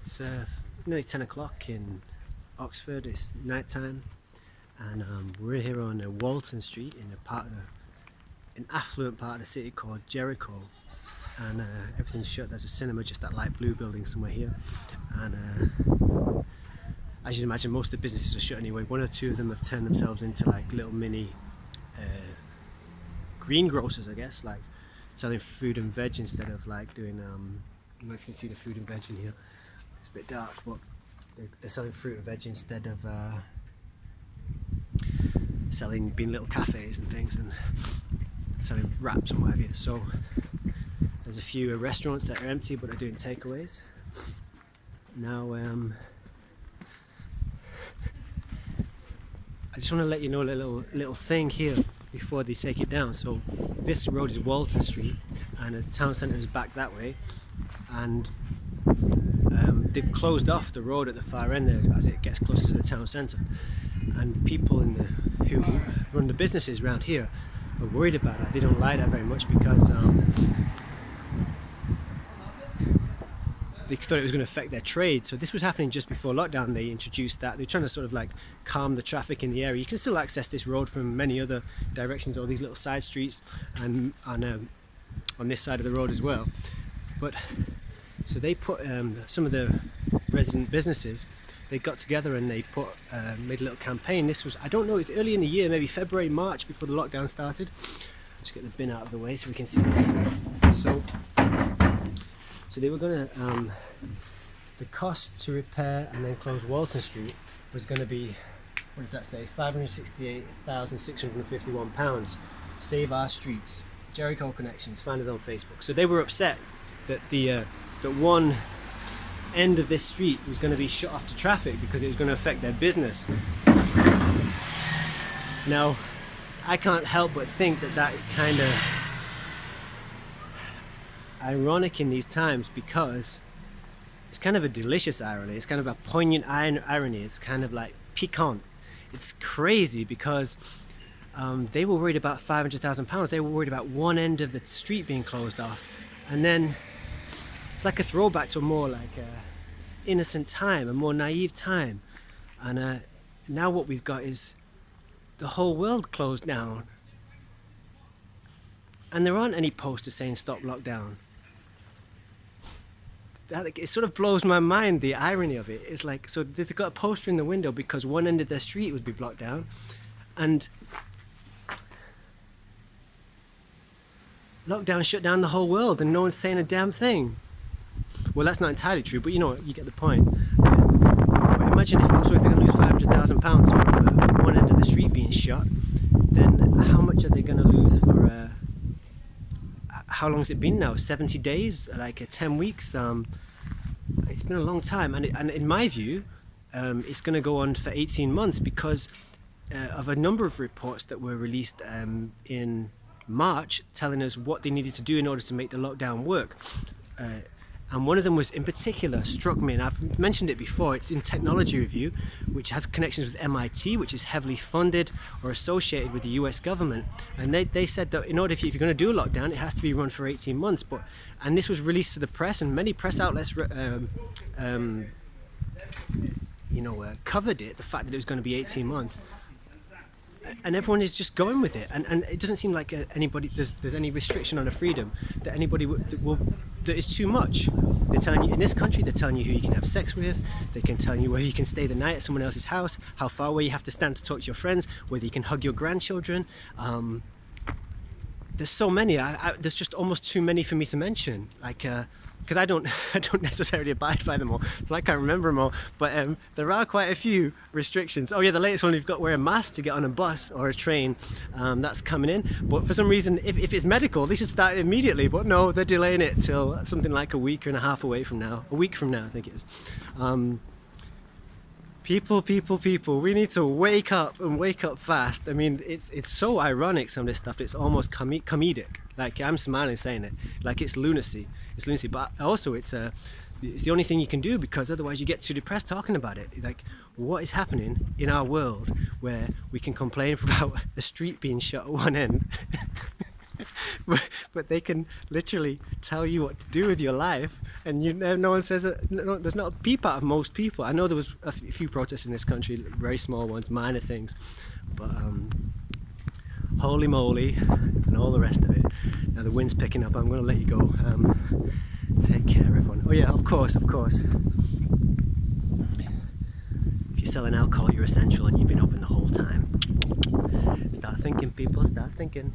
It's nearly 10 o'clock in Oxford. It's night time, and we're here on Walton Street in an affluent part of the city called Jericho. And everything's shut. There's a cinema, just that light blue building somewhere here. And as you can imagine, most of the businesses are shut anyway. One or two of them have turned themselves into like little mini greengrocers, I guess, like selling food and veg instead of like doing. I don't know if you can see the food and veg in here. It's a bit dark, but they're selling fruit and veg instead of being little cafes and things, and selling wraps and what have you. So there's a few restaurants that are empty, but are doing takeaways. Now, I just want to let you know a little thing here before they take it down. So this road is Walton Street, and the town centre is back that way, and they've closed off the road at the far end there as it gets closer to the town centre. And people who run the businesses around here are worried about that. They don't like that very much because they thought it was going to affect their trade. So this was happening just before lockdown. They introduced that. They're trying to sort of like calm the traffic in the area. You can still access this road from many other directions, all these little side streets, and on this side of the road as well. But so they put some of the resident businesses, they got together and they made a little campaign. This was, I don't know, it's early in the year, maybe February, March, before the lockdown started. Just get the bin out of the way so we can see this. So they were going to, the cost to repair and then close Walton Street was going to be, what does that say, £568,651. Save our streets. Jericho Connections, find us on Facebook. So they were upset that that one end of this street was going to be shut off to traffic because it was going to affect their business. Now, I can't help but think that is kind of ironic in these times, because it's kind of a delicious irony. It's kind of a poignant irony. It's kind of like piquant. It's crazy because they were worried about £500,000. They were worried about one end of the street being closed off, and then it's like a throwback to a more like innocent time, a more naive time. And now what we've got is the whole world closed down, and there aren't any posters saying stop lockdown. It sort of blows my mind, the irony of it. It's like, so they've got a poster in the window because one end of their street would be blocked down, and lockdown shut down the whole world and no one's saying a damn thing. Well, that's not entirely true, but you know, you get the point. But imagine if they're going to lose £500,000 from one end of the street being shut, then how much are they going to lose for, how long has it been now? 70 days? Like 10 weeks? It's been a long time. And in my view, it's going to go on for 18 months because of a number of reports that were released in March telling us what they needed to do in order to make the lockdown work. And one of them was in particular struck me, and I've mentioned it before. It's in Technology Review, which has connections with MIT, which is heavily funded or associated with the US government. And they said that in order, if you're going to do a lockdown, it has to be run for 18 months. And this was released to the press, and many press outlets covered it, the fact that it was going to be 18 months. And everyone is just going with it, and it doesn't seem like there's any restriction on the freedom that anybody that is too much. They're telling you in this country, they're telling you who you can have sex with, they can tell you where you can stay the night at someone else's house, how far away you have to stand to talk to your friends, whether you can hug your grandchildren. There's so many. There's just almost too many for me to mention. Because I don't necessarily abide by them all, so I can't remember them all. But there are quite a few restrictions. Oh yeah, the latest one, you've got to wear a mask to get on a bus or a train. That's coming in. But for some reason, if it's medical, they should start immediately. But no, they're delaying it till something like a week and a half away from now. A week from now, I think it is. People, we need to wake up and wake up fast. I mean, it's so ironic, some of this stuff. It's almost comedic. Like, I'm smiling saying it. Like, it's lunacy. It's lunacy. But also, it's the only thing you can do, because otherwise you get too depressed talking about it. Like, what is happening in our world where we can complain about a street being shut at one end but they can literally tell you what to do with your life, and no one says it. No, there's not a peep out of most people. I know there was a few protests in this country, very small ones, minor things, but holy moly, and all the rest of it. Now the wind's picking up. I'm going to let you go. Take care, everyone. Oh yeah, of course. If you're selling alcohol, you're essential, and you've been open the whole time. Start thinking, people. Start thinking.